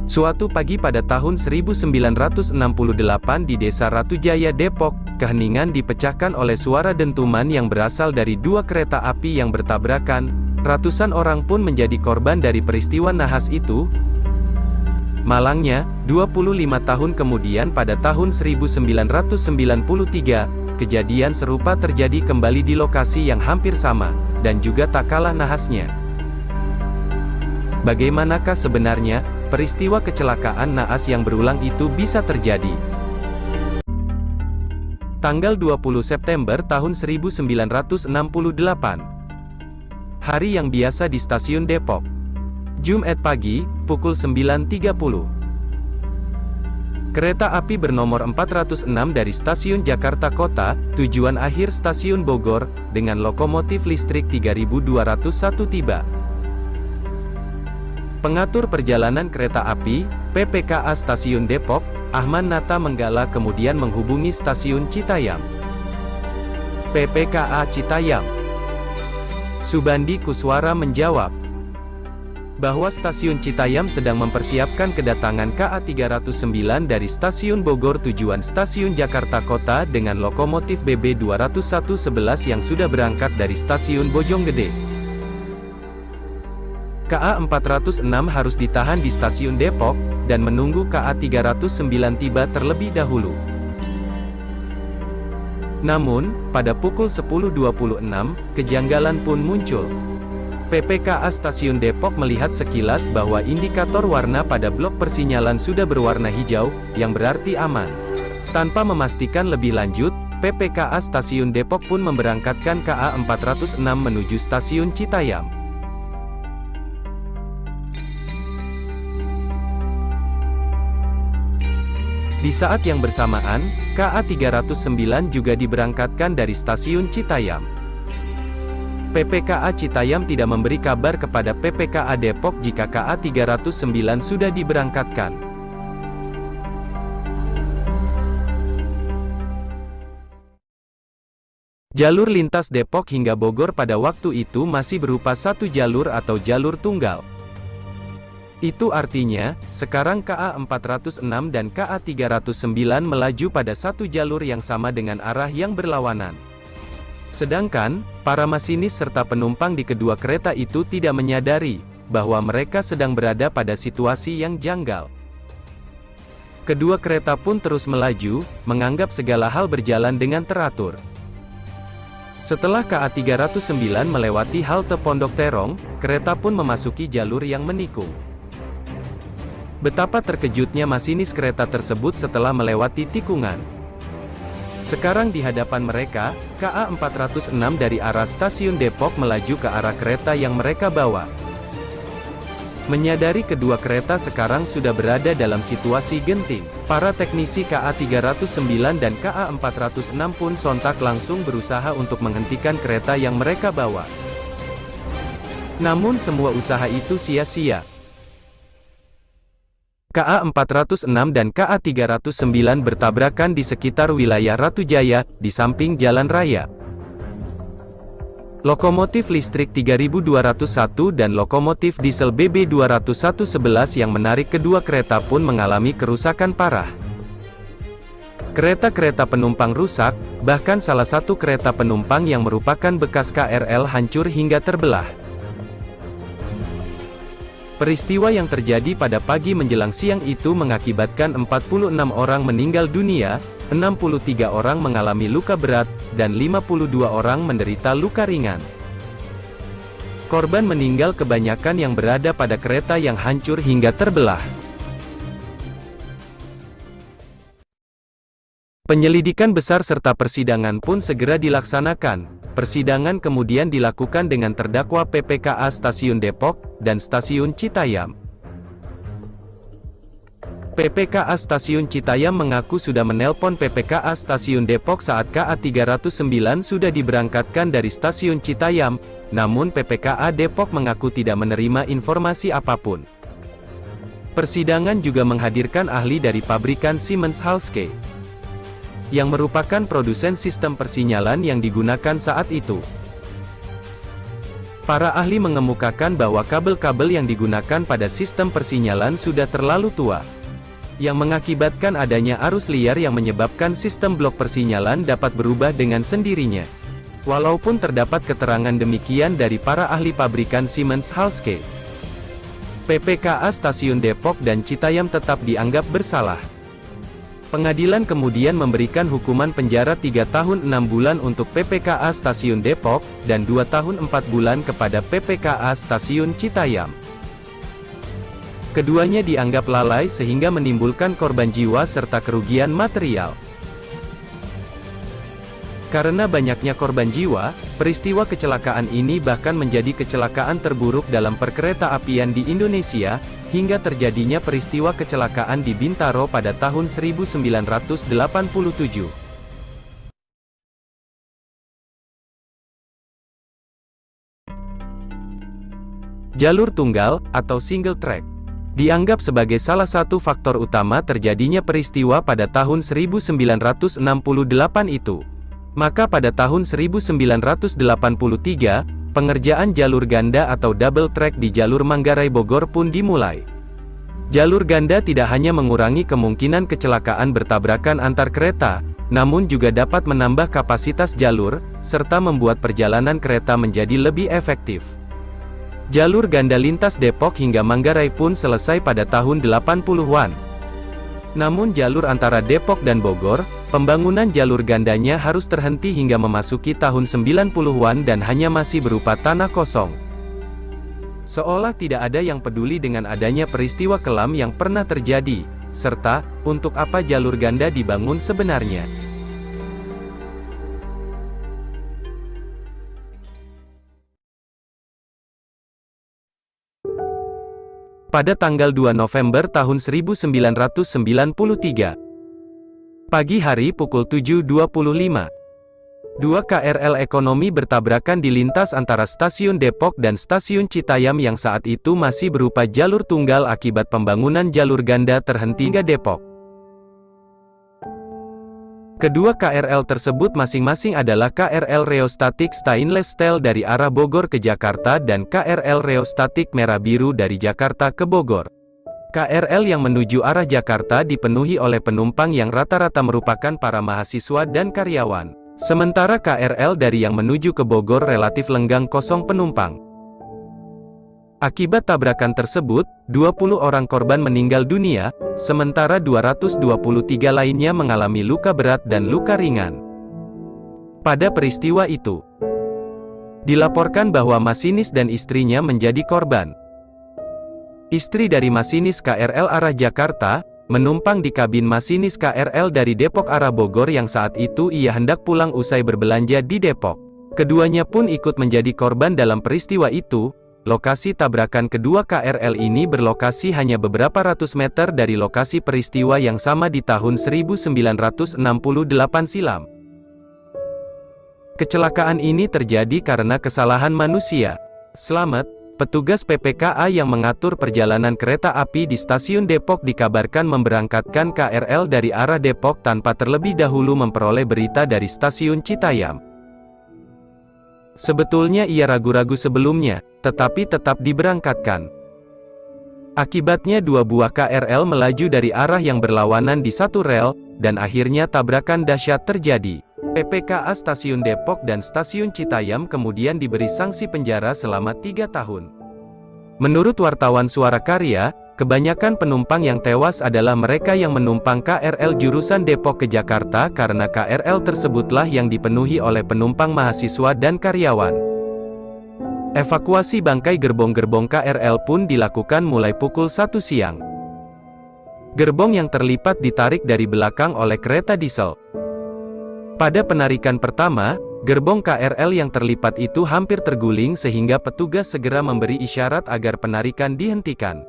Suatu pagi pada tahun 1968 di Desa Ratujaya, Depok, keheningan dipecahkan oleh suara dentuman yang berasal dari dua kereta api yang bertabrakan. Ratusan orang pun menjadi korban dari peristiwa nahas itu. Malangnya, 25 tahun kemudian pada tahun 1993, kejadian serupa terjadi kembali di lokasi yang hampir sama, dan juga tak kalah nahasnya. Bagaimanakah sebenarnya peristiwa kecelakaan naas yang berulang itu bisa terjadi? Tanggal 20 September tahun 1968. Hari yang biasa di stasiun Depok. Jumat pagi, pukul 9.30. Kereta api bernomor 406 dari stasiun Jakarta Kota, tujuan akhir stasiun Bogor, dengan lokomotif listrik 3201 tiba. Pengatur perjalanan kereta api, PPKA Stasiun Depok, Ahmad Nata Menggala kemudian menghubungi stasiun Citayam. PPKA Citayam. Subandi Kuswara menjawab bahwa stasiun Citayam sedang mempersiapkan kedatangan KA 309 dari stasiun Bogor tujuan stasiun Jakarta Kota dengan lokomotif BB 20111 yang sudah berangkat dari stasiun Bojonggede. KA 406 harus ditahan di stasiun Depok, dan menunggu KA 309 tiba terlebih dahulu. Namun, pada pukul 10.26, kejanggalan pun muncul. PPKA Stasiun Depok melihat sekilas bahwa indikator warna pada blok persinyalan sudah berwarna hijau, yang berarti aman. Tanpa memastikan lebih lanjut, PPKA Stasiun Depok pun memberangkatkan KA 406 menuju stasiun Citayam. Di saat yang bersamaan, KA 309 juga diberangkatkan dari stasiun Citayam. PPKA Citayam tidak memberi kabar kepada PPKA Depok jika KA 309 sudah diberangkatkan. Jalur lintas Depok hingga Bogor pada waktu itu masih berupa satu jalur atau jalur tunggal. Itu artinya, sekarang KA 406 dan KA 309 melaju pada satu jalur yang sama dengan arah yang berlawanan. Sedangkan, para masinis serta penumpang di kedua kereta itu tidak menyadari bahwa mereka sedang berada pada situasi yang janggal. Kedua kereta pun terus melaju, menganggap segala hal berjalan dengan teratur. Setelah KA 309 melewati halte Pondok Terong, kereta pun memasuki jalur yang menikung. Betapa terkejutnya masinis kereta tersebut setelah melewati tikungan. Sekarang di hadapan mereka, KA 406 dari arah stasiun Depok melaju ke arah kereta yang mereka bawa. Menyadari kedua kereta sekarang sudah berada dalam situasi genting, para teknisi KA 309 dan KA 406 pun sontak langsung berusaha untuk menghentikan kereta yang mereka bawa. Namun semua usaha itu sia-sia. KA 406 dan KA 309 bertabrakan di sekitar wilayah Ratujaya, di samping jalan raya. Lokomotif listrik 3201 dan lokomotif diesel BB 20111 yang menarik kedua kereta pun mengalami kerusakan parah. Kereta-kereta penumpang rusak, bahkan salah satu kereta penumpang yang merupakan bekas KRL hancur hingga terbelah. Peristiwa yang terjadi pada pagi menjelang siang itu mengakibatkan 46 orang meninggal dunia, 63 orang mengalami luka berat, dan 52 orang menderita luka ringan. Korban meninggal kebanyakan yang berada pada kereta yang hancur hingga terbelah. Penyelidikan besar serta persidangan pun segera dilaksanakan. Persidangan kemudian dilakukan dengan terdakwa PPKA Stasiun Depok, dan Stasiun Citayam. PPKA Stasiun Citayam mengaku sudah menelpon PPKA Stasiun Depok saat KA 309 sudah diberangkatkan dari Stasiun Citayam, namun PPKA Depok mengaku tidak menerima informasi apapun. Persidangan juga menghadirkan ahli dari pabrikan Siemens Halske, yang merupakan produsen sistem persinyalan yang digunakan saat itu. Para ahli mengemukakan bahwa kabel-kabel yang digunakan pada sistem persinyalan sudah terlalu tua, yang mengakibatkan adanya arus liar yang menyebabkan sistem blok persinyalan dapat berubah dengan sendirinya. Walaupun terdapat keterangan demikian dari para ahli pabrikan Siemens Halske, PPKA Stasiun Depok dan Citayam tetap dianggap bersalah. Pengadilan kemudian memberikan hukuman penjara 3 tahun 6 bulan untuk PPKA Stasiun Depok, dan 2 tahun 4 bulan kepada PPKA Stasiun Citayam. Keduanya dianggap lalai sehingga menimbulkan korban jiwa serta kerugian material. Karena banyaknya korban jiwa, peristiwa kecelakaan ini bahkan menjadi kecelakaan terburuk dalam perkereta-apian di Indonesia, hingga terjadinya peristiwa kecelakaan di Bintaro pada tahun 1987. Jalur tunggal, atau single track, dianggap sebagai salah satu faktor utama terjadinya peristiwa pada tahun 1968 itu. Maka pada tahun 1983, pengerjaan jalur ganda atau double track di jalur Manggarai Bogor pun dimulai. Jalur ganda tidak hanya mengurangi kemungkinan kecelakaan bertabrakan antar kereta, namun juga dapat menambah kapasitas jalur, serta membuat perjalanan kereta menjadi lebih efektif. Jalur ganda lintas Depok hingga Manggarai pun selesai pada tahun 80-an. Namun jalur antara Depok dan Bogor, pembangunan jalur gandanya harus terhenti hingga memasuki tahun 90-an dan hanya masih berupa tanah kosong. Seolah tidak ada yang peduli dengan adanya peristiwa kelam yang pernah terjadi, serta, untuk apa jalur ganda dibangun sebenarnya. Pada tanggal 2 November tahun 1993, pagi hari pukul 7.25, dua KRL ekonomi bertabrakan di lintas antara Stasiun Depok dan Stasiun Citayam yang saat itu masih berupa jalur tunggal akibat pembangunan jalur ganda terhenti hingga Depok. Kedua KRL tersebut masing-masing adalah KRL Rheostatik Stainless Steel dari arah Bogor ke Jakarta dan KRL Rheostatik Merah Biru dari Jakarta ke Bogor. KRL yang menuju arah Jakarta dipenuhi oleh penumpang yang rata-rata merupakan para mahasiswa dan karyawan. Sementara KRL dari yang menuju ke Bogor relatif lenggang kosong penumpang. Akibat tabrakan tersebut, 20 orang korban meninggal dunia, sementara 223 lainnya mengalami luka berat dan luka ringan. Pada peristiwa itu, dilaporkan bahwa masinis dan istrinya menjadi korban. Istri dari masinis KRL arah Jakarta, menumpang di kabin masinis KRL dari Depok arah Bogor yang saat itu ia hendak pulang usai berbelanja di Depok. Keduanya pun ikut menjadi korban dalam peristiwa itu. Lokasi tabrakan kedua KRL ini berlokasi hanya beberapa ratus meter dari lokasi peristiwa yang sama di tahun 1968 silam. Kecelakaan ini terjadi karena kesalahan manusia. Selamat, petugas PPKA yang mengatur perjalanan kereta api di Stasiun Depok dikabarkan memberangkatkan KRL dari arah Depok tanpa terlebih dahulu memperoleh berita dari Stasiun Citayam. Sebetulnya ia ragu-ragu sebelumnya, tetapi tetap diberangkatkan. Akibatnya dua buah KRL melaju dari arah yang berlawanan di satu rel, dan akhirnya tabrakan dahsyat terjadi. PPKA Stasiun Depok dan Stasiun Citayam kemudian diberi sanksi penjara selama 3 tahun. Menurut wartawan Suara Karya, kebanyakan penumpang yang tewas adalah mereka yang menumpang KRL jurusan Depok ke Jakarta karena KRL tersebutlah yang dipenuhi oleh penumpang mahasiswa dan karyawan. Evakuasi bangkai gerbong-gerbong KRL pun dilakukan mulai pukul 1 siang. Gerbong yang terlipat ditarik dari belakang oleh kereta diesel. Pada penarikan pertama, gerbong KRL yang terlipat itu hampir terguling sehingga petugas segera memberi isyarat agar penarikan dihentikan.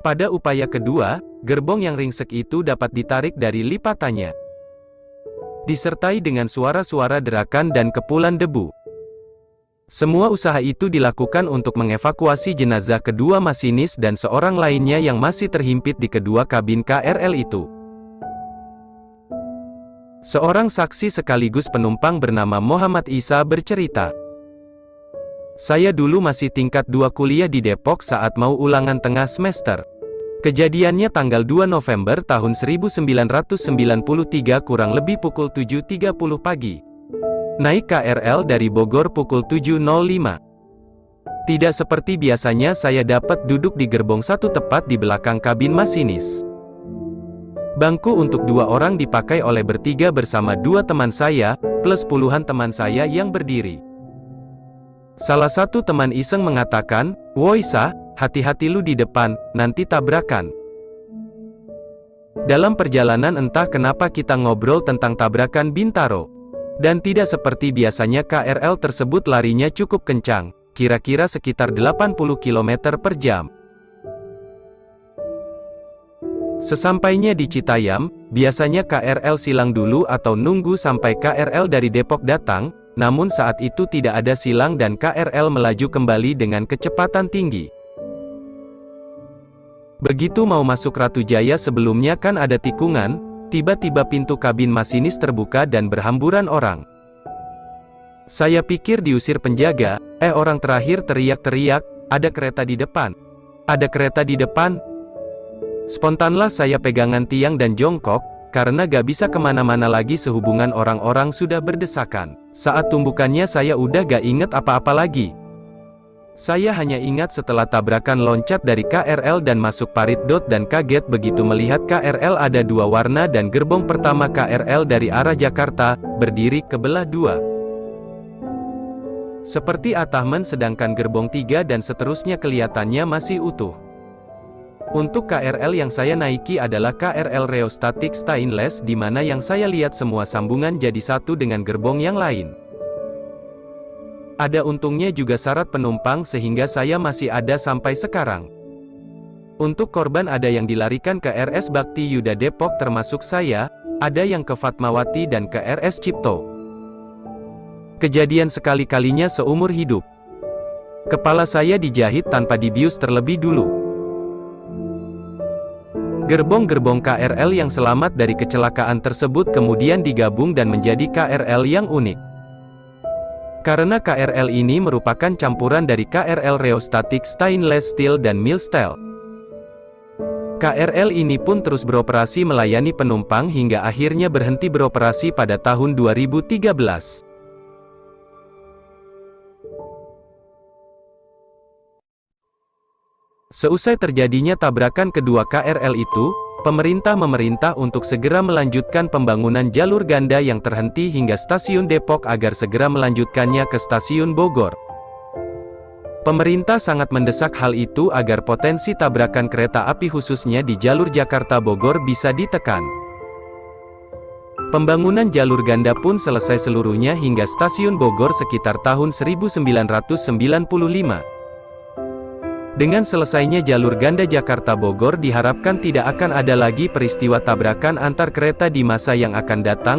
Pada upaya kedua, gerbong yang ringsek itu dapat ditarik dari lipatannya, disertai dengan suara-suara derakan dan kepulan debu. Semua usaha itu dilakukan untuk mengevakuasi jenazah kedua masinis dan seorang lainnya yang masih terhimpit di kedua kabin KRL itu. Seorang saksi sekaligus penumpang bernama Muhammad Isa bercerita, Saya dulu masih tingkat 2 kuliah di Depok saat mau ulangan tengah semester. Kejadiannya tanggal 2 November tahun 1993 kurang lebih pukul 7.30 pagi. Naik KRL dari Bogor pukul 7.05. Tidak seperti biasanya saya dapat duduk di gerbong satu tepat di belakang kabin masinis. Bangku untuk 2 orang dipakai oleh bertiga bersama 2 teman saya, plus puluhan teman saya yang berdiri. Salah satu teman iseng mengatakan, "Woi Sah, hati-hati lu di depan, nanti tabrakan." Dalam perjalanan entah kenapa kita ngobrol tentang tabrakan Bintaro. Dan tidak seperti biasanya KRL tersebut larinya cukup kencang, kira-kira sekitar 80 km per jam. Sesampainya di Citayam, biasanya KRL silang dulu atau nunggu sampai KRL dari Depok datang, namun saat itu tidak ada silang dan KRL melaju kembali dengan kecepatan tinggi. Begitu mau masuk Ratu Jaya sebelumnya kan ada tikungan, tiba-tiba pintu kabin masinis terbuka dan berhamburan orang. Saya pikir diusir penjaga, orang terakhir teriak-teriak, "Ada kereta di depan! Ada kereta di depan!" Spontanlah saya pegangan tiang dan jongkok, karena gak bisa kemana-mana lagi sehubungan orang-orang sudah berdesakan. Saat tumbukannya saya udah gak inget apa-apa lagi. Saya hanya ingat setelah tabrakan loncat dari KRL dan masuk parit dot dan kaget begitu melihat KRL ada 2 warna dan gerbong pertama KRL dari arah Jakarta, berdiri kebelah 2. Seperti ataman sedangkan gerbong 3 dan seterusnya kelihatannya masih utuh. Untuk KRL yang saya naiki adalah KRL Rheostatic Stainless di mana yang saya lihat semua sambungan jadi satu dengan gerbong yang lain. Ada untungnya juga syarat penumpang sehingga saya masih ada sampai sekarang. Untuk korban ada yang dilarikan ke RS Bakti Yuda Depok termasuk saya, ada yang ke Fatmawati dan ke RS Cipto. Kejadian sekali-kalinya seumur hidup. Kepala saya dijahit tanpa dibius terlebih dulu. Gerbong-gerbong KRL yang selamat dari kecelakaan tersebut kemudian digabung dan menjadi KRL yang unik. Karena KRL ini merupakan campuran dari KRL Rheostatic Stainless Steel dan Mild Steel. KRL ini pun terus beroperasi melayani penumpang hingga akhirnya berhenti beroperasi pada tahun 2013. Seusai terjadinya tabrakan kedua KRL itu, pemerintah memerintah untuk segera melanjutkan pembangunan jalur ganda yang terhenti hingga stasiun Depok agar segera melanjutkannya ke stasiun Bogor. Pemerintah sangat mendesak hal itu agar potensi tabrakan kereta api khususnya di jalur Jakarta-Bogor bisa ditekan. Pembangunan jalur ganda pun selesai seluruhnya hingga stasiun Bogor sekitar tahun 1995. Dengan selesainya jalur ganda Jakarta-Bogor diharapkan tidak akan ada lagi peristiwa tabrakan antar kereta di masa yang akan datang.